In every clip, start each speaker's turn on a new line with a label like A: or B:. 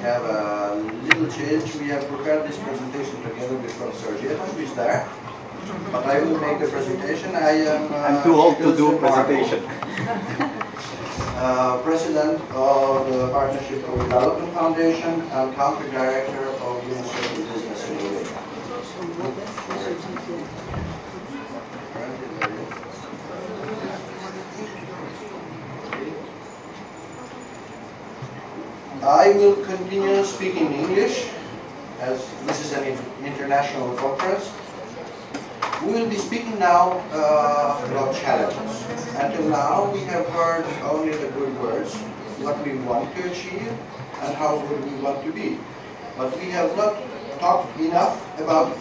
A: have a little change. We have prepared this presentation together with Professor Shkelzen, who is there. But I will make the presentation.
B: I'm too old to do presentation.
A: President of the Partnership for Development Foundation and Country Director of University Business in Albania. I will continue speaking English, as this is an international conference. We will be speaking now about challenges. Until now, we have heard only the good words, what we want to achieve, and how good we want to be. But we have not talked enough about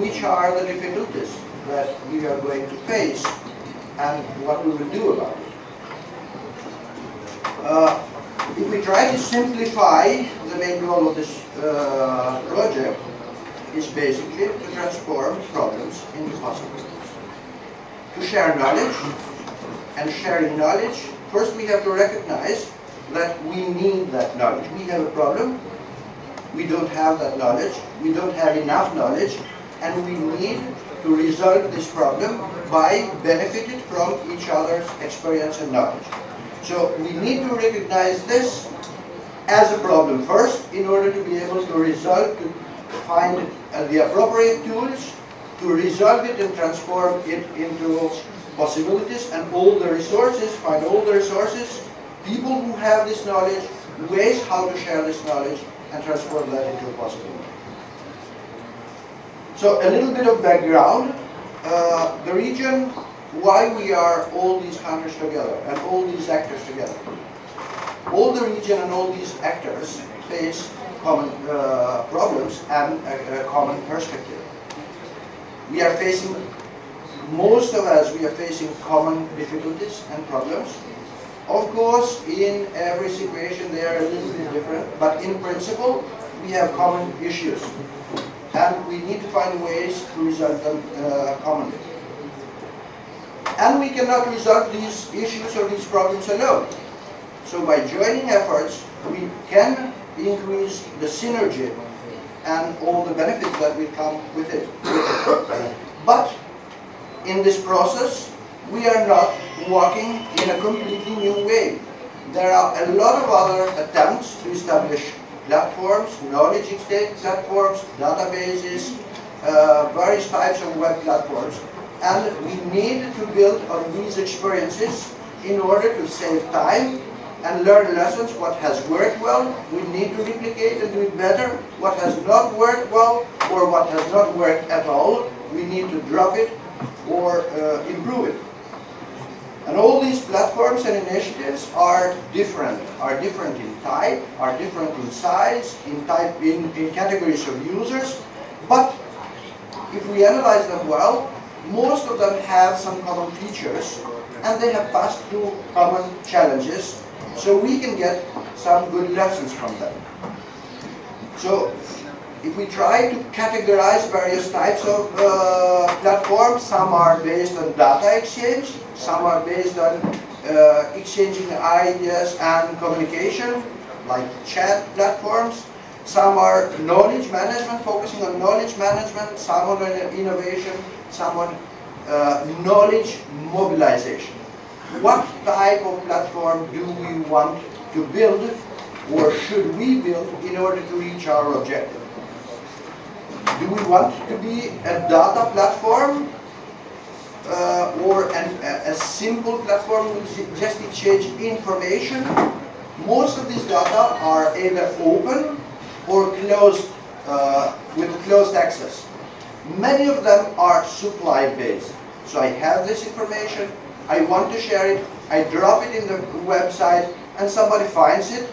A: which are the difficulties that we are going to face and what we will do about it. If we try to simplify, the main goal of this project is basically to transform problems into possibilities. To share knowledge, and sharing knowledge, first we have to recognize that we need that knowledge. We have a problem, we don't have that knowledge, we don't have enough knowledge, and we need to resolve this problem by benefiting from each other's experience and knowledge. So we need to recognize this as a problem first in order to be able to resolve, to find the appropriate tools to resolve it and transform it into possibilities, and all the resources, find all the resources, people who have this knowledge, ways how to share this knowledge and transform that into a possibility. So a little bit of background, the region, why we are all these countries together and all these actors together. All the region and all these actors face common problems and a common perspective. We are facing, most of us, we are facing common difficulties and problems. Of course, in every situation they are a little bit different, but in principle, we have common issues. And we need to find ways to resolve them commonly. And we cannot resolve these issues or these problems alone. So by joining efforts, we can increase the synergy and all the benefits that will come with it. But in this process, we are not walking in a completely new way. There are a lot of other attempts to establish platforms, knowledge exchange platforms, databases, various types of web platforms. And we need to build on these experiences in order to save time and learn lessons. What has worked well, we need to replicate and do it better. What has not worked well, or what has not worked at all, we need to drop it or improve it. And all these platforms and initiatives are different in type, are different in size, in categories of users. But if we analyze them well, most of them have some common features, and they have passed through common challenges, so we can get some good lessons from them. So, if we try to categorize various types of platforms, some are based on data exchange, some are based on exchanging ideas and communication, like chat platforms. Some are knowledge management, focusing on knowledge management, some on innovation, some on knowledge mobilization. What type of platform do we want to build, or should we build in order to reach our objective? Do we want to be a data platform or a simple platform which just exchange information? Most of these data are either open or closed, with closed access. Many of them are supply-based. So I have this information, I want to share it, I drop it in the website, and somebody finds it,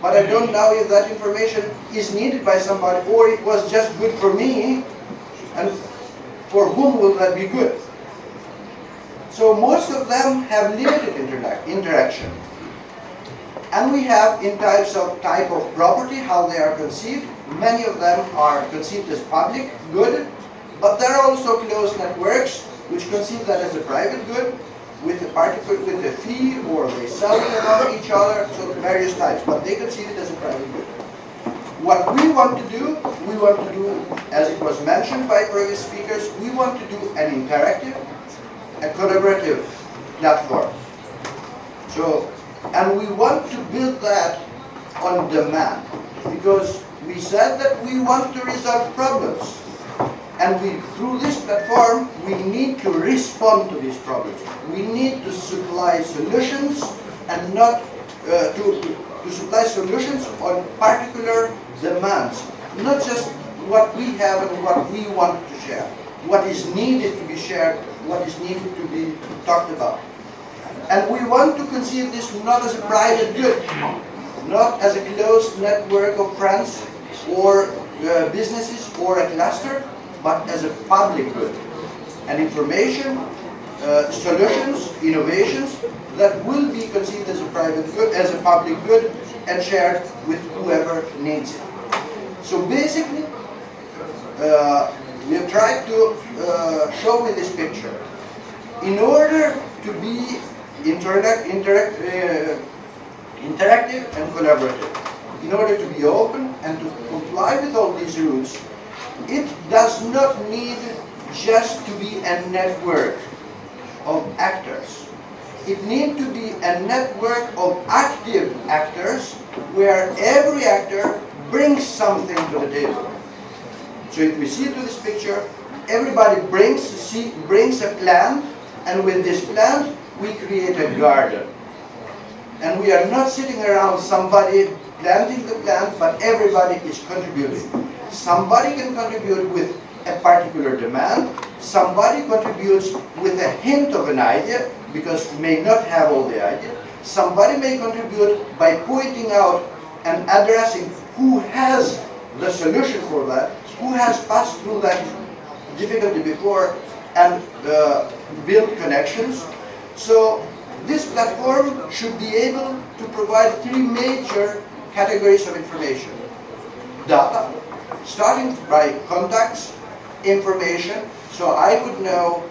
A: but I don't know if that information is needed by somebody, or it was just good for me, and for whom will that be good? So most of them have limited interaction. And we have in type of property, how they are conceived. Many of them are conceived as public good, but there are also closed networks which conceive that as a private good, with a fee, or they sell it among each other, so various types, but they conceive it as a private good. what we want to do, as it was mentioned by previous speakers, we want to do an interactive, a collaborative platform. So, and we want to build that on demand, because we said that we want to resolve problems. And through this platform, we need to respond to these problems. We need to supply solutions and not to supply solutions on particular demands, not just what we have and what we want to share, what is needed to be shared, what is needed to be talked about. And we want to conceive this not as a private good, not as a closed network of friends or businesses or a cluster, but as a public good. And information, solutions, innovations that will be conceived as a private good, as a public good, and shared with whoever needs it. So basically, we have tried to show in this picture, in order to be interactive and collaborative, in order to be open and to comply with all these rules, it does not need just to be a network of actors. It needs to be a network of active actors where every actor brings something to the table. So if we see to this picture, everybody brings a plant, and with this plant we create a garden. And we are not sitting around somebody planting the plant, but everybody is contributing. Somebody can contribute with a particular demand, somebody contributes with a hint of an idea, because may not have all the idea. Somebody may contribute by pointing out and addressing who has the solution for that, who has passed through that difficulty before, and build connections. So this platform should be able to provide three major categories of information. Data, starting by contacts, information, so I would know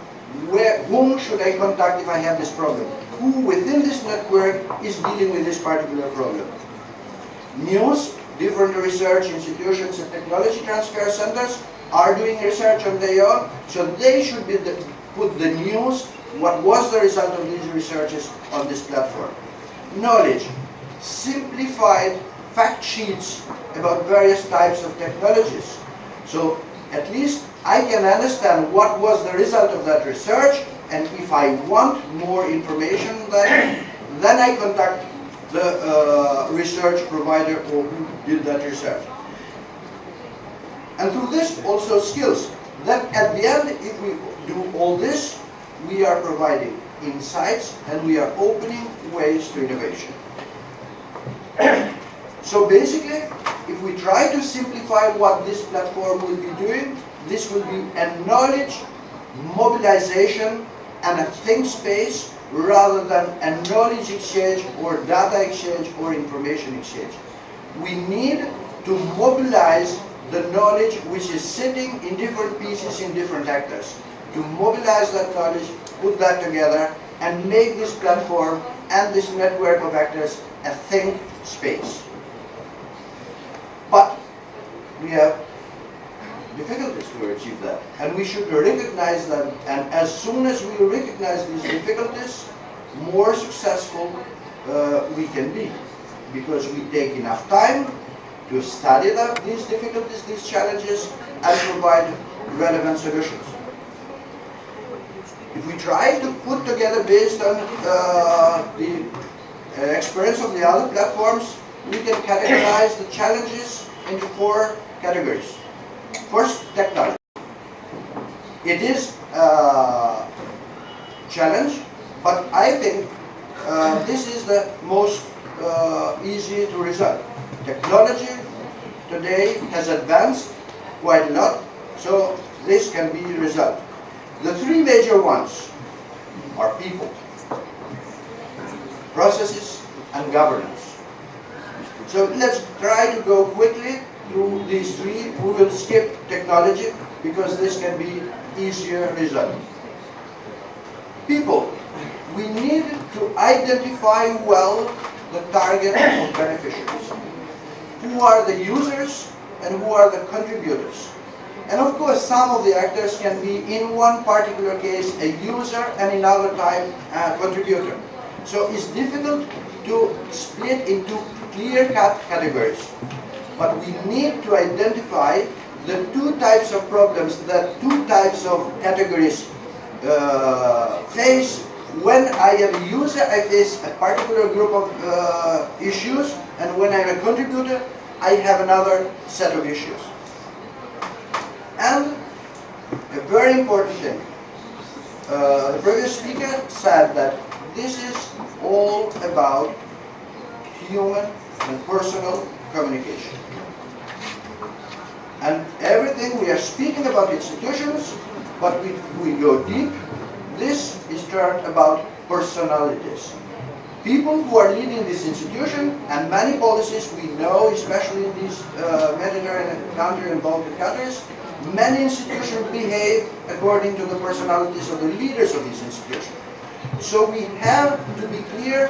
A: whom should I contact if I have this problem, who within this network is dealing with this particular problem. News, different research institutions and technology transfer centers are doing research on their own, so they should put the news, what was the result of these researches, on this platform. Knowledge, simplified fact sheets about various types of technologies. So at least I can understand what was the result of that research, and if I want more information on that, then I contact the research provider or who did that research. And through this also skills. Then at the end, if we do all this, we are providing insights and we are opening ways to innovation. So basically, if we try to simplify what this platform will be doing, this will be a knowledge mobilization and a think space rather than a knowledge exchange or data exchange or information exchange. We need to mobilize the knowledge which is sitting in different pieces in different actors. To mobilize that knowledge, put that together, and make this platform and this network of actors a think space. But we have difficulties to achieve that, and we should recognize them, and as soon as we recognize these difficulties, more successful we can be, because we take enough time to study these difficulties, these challenges, and provide relevant solutions. If we try to put together based on the experience of the other platforms, we can categorize the challenges into 4 categories. First, technology. It is a challenge, but I think this is the most easy to resolve. Technology today has advanced quite a lot, so this can be resolved. The 3 major ones are people, processes, and governance. So let's try to go quickly through these 3. We will skip technology because this can be easier resolved. People, we need to identify well the target of beneficiaries. Who are the users and who are the contributors. And of course, some of the actors can be, in one particular case, a user, and in other time, a contributor. So it's difficult to split into clear-cut categories. But we need to identify the two types of problems that two types of categories face. When I am a user, I face a particular group of issues, and when I'm a contributor, I have another set of issues. And a very important thing, the previous speaker said that this is all about human and personal communication. And everything we are speaking about institutions, but we go deep, this is turned about personalities. People who are leading this institution, and many policies we know, especially in these Mediterranean countries and Balkan countries, many institutions behave according to the personalities of the leaders of these institutions. So we have to be clear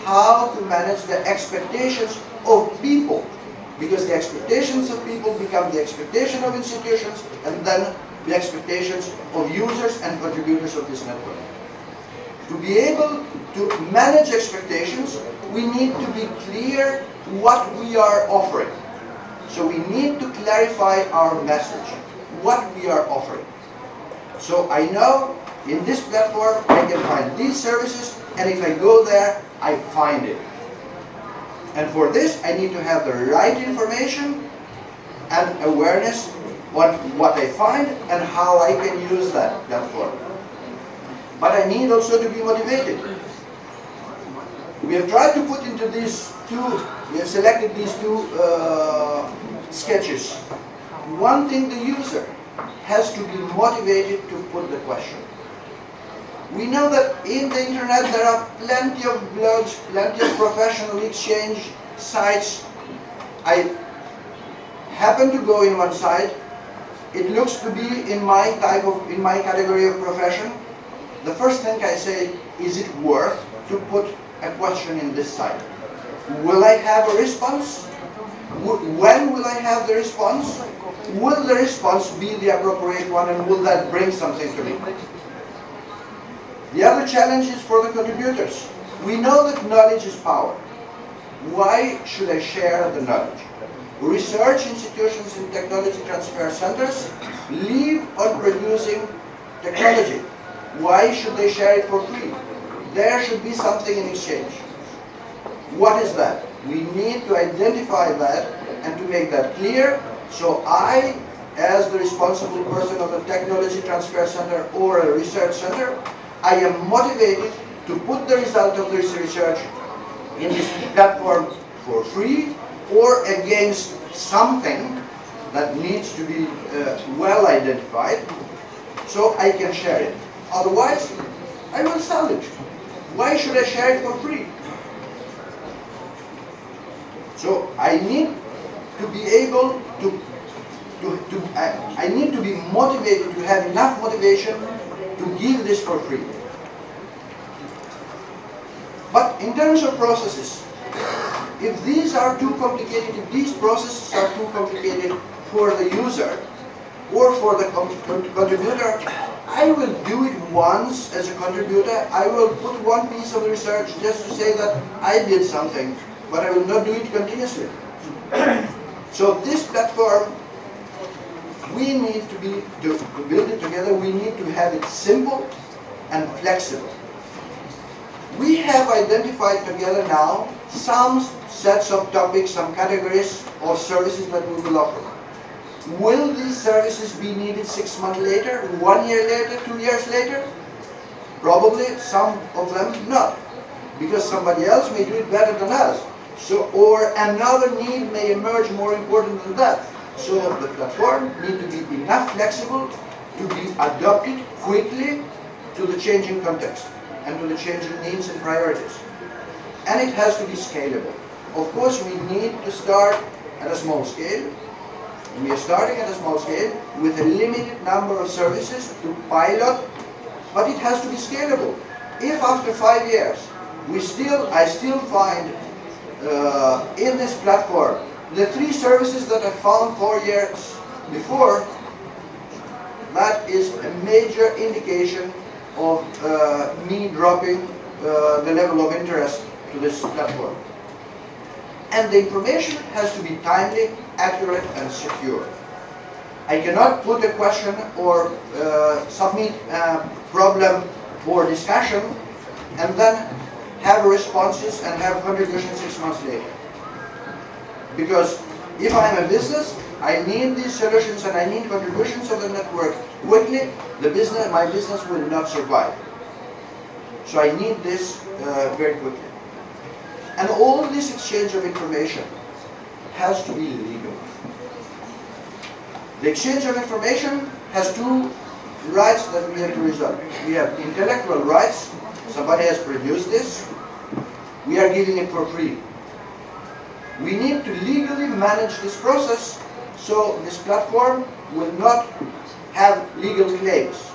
A: how to manage the expectations of people, because the expectations of people become the expectation of institutions, and then the expectations of users and contributors of this network. To be able to manage expectations, we need to be clear what we are offering. So we need to clarify our message, what we are offering. So I know in this platform I can find these services, and if I go there, I find it. And for this, I need to have the right information and awareness on what I find and how I can use that platform. But I need also to be motivated. We have tried to put into these two, we have selected these two sketches. One thing, the user has to be motivated to put the question. We know that in the internet there are plenty of blogs, plenty of professional exchange sites. I happen to go in one site. It looks to be in my category of profession. The first thing I say, is it worth to put a question in this site? Will I have a response? When will I have the response? Will the response be the appropriate one, and will that bring something to me? The other challenge is for the contributors. We know that knowledge is power. Why should I share the knowledge? Research institutions and technology transfer centers live on producing technology. Why should they share it for free? There should be something in exchange. What is that? We need to identify that and to make that clear. So I, as the responsible person of a technology transfer center or a research center, I am motivated to put the result of this research in this platform for free or against something that needs to be well identified, so I can share it. Otherwise, I will sell it. Why should I share it for free? So I need to be able I need to be motivated, to have enough motivation to give this for free. But in terms of processes, if these are too complicated, if these processes are too complicated for the user or for the contributor, I will do it once as a contributor. I will put one piece of research just to say that I did something, but I will not do it continuously. So this platform, we need to build it together, we need to have it simple and flexible. We have identified together now some sets of topics, some categories of services that we will offer. Will these services be needed 6 months later, 1 year later, 2 years later? Probably some of them not, because somebody else may do it better than us. So, or another need may emerge more important than that. So the platform needs to be enough flexible to be adopted quickly to the changing context and to the changing needs and priorities. And it has to be scalable. Of course, we need to start at a small scale. We are starting at a small scale with a limited number of services to pilot, but it has to be scalable. If after 5 years I still find in this platform the 3 services that I found 4 years before, that is a major indication of me dropping the level of interest to this platform. And the information has to be timely, accurate, and secure. I cannot put a question or submit a problem for discussion and then have responses and have contributions 6 months later. Because if I'm a business, I need these solutions and I need contributions of the network quickly. My business will not survive. So I need this very quickly. And all this exchange of information has to be legal. The exchange of information has 2 rights that we have to resolve. We have intellectual rights. Somebody has produced this. We are giving it for free. We need to legally manage this process so this platform will not have legal claims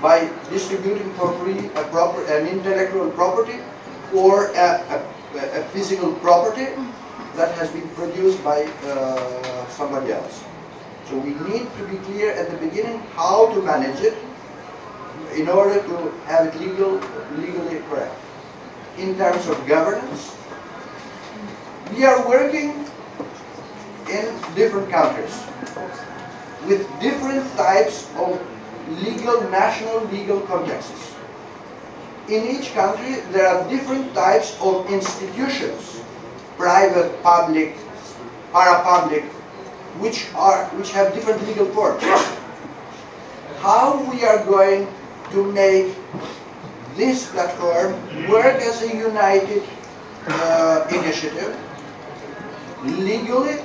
A: by distributing for free an intellectual property or a physical property that has been produced by somebody else. So we need to be clear at the beginning how to manage it in order to have it legally correct. In terms of governance, we are working in different countries with different types of national legal contexts. In each country, there are different types of institutions, private, public, para-public, which have different legal forms. How we are going to make this platform work as a united initiative, legally,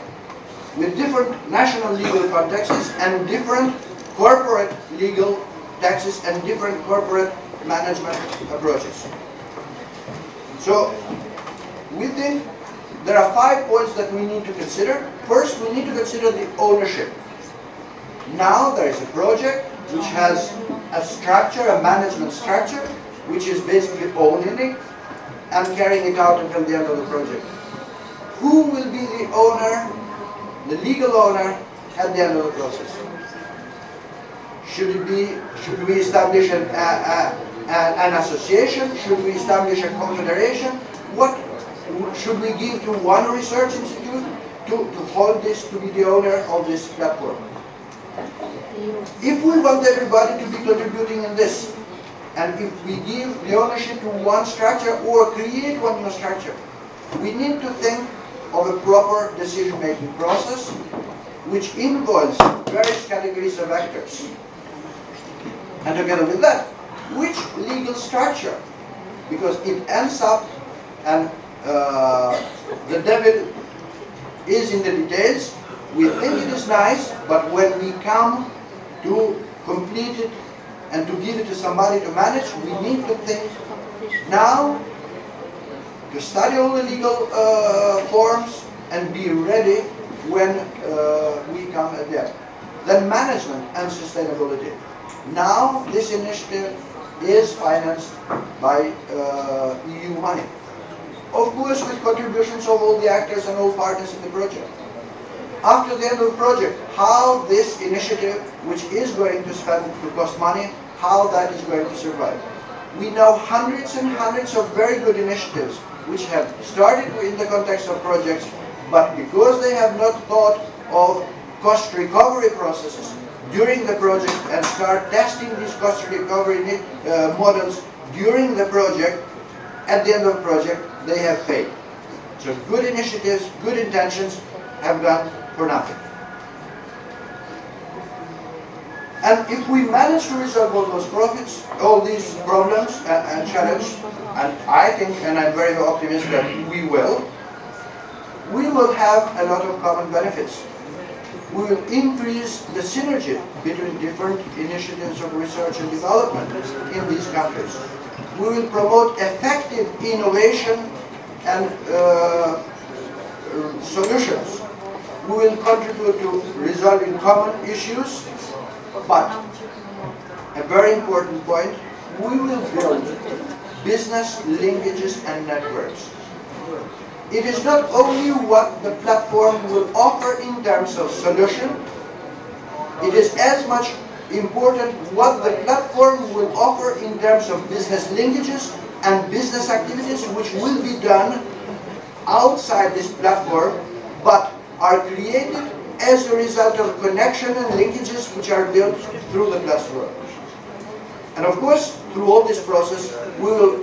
A: with different national legal contexts and different corporate legal taxes and different corporate management approaches. So, we think there are 5 points that we need to consider. First, we need to consider the ownership. Now there is a project which has a structure, a management structure, which is basically owning it and carrying it out until the end of the project. Who will be the owner, the legal owner, at the end of the process? Should we establish an association? Should we establish a confederation? What should we give to one research institute to hold this, to be the owner of this platform? If we want everybody to be contributing in this, and if we give the ownership to one structure or create one new structure, we need to think of a proper decision-making process which involves various categories of actors. And together with that, which legal structure? Because it ends up, and the devil is in the details. We think it is nice, but when we come to complete it and to give it to somebody to manage, we need to think now to study all the legal forms and be ready when we come at the end. Then management and sustainability. Now this initiative is financed by EU money. Of course, with contributions of all the actors and all partners in the project. After the end of the project, how this initiative, which is going to cost money, how that is going to survive. We know hundreds and hundreds of very good initiatives which have started in the context of projects, but because they have not thought of cost recovery processes during the project and start testing these cost recovery models during the project, at the end of the project, they have failed. So good initiatives, good intentions have gone for nothing. And if we manage to resolve all those profits, all these problems and challenges, and I think, and I'm very optimistic that we will have a lot of common benefits. We will increase the synergy between different initiatives of research and development in these countries. We will promote effective innovation and solutions. We will contribute to resolving common issues, but a very important point, we will build business linkages and networks. it is not only what the platform will offer in terms of solution, it is as much important what the platform will offer in terms of business linkages and business activities which will be done outside this platform but are created as a result of connection and linkages which are built through the platform. And of course, through all this process, we will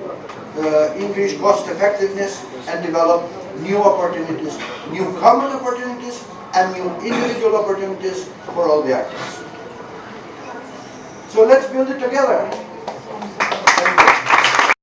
A: increase cost effectiveness and develop new opportunities, new common opportunities, and new individual opportunities for all the actors. So let's build it together.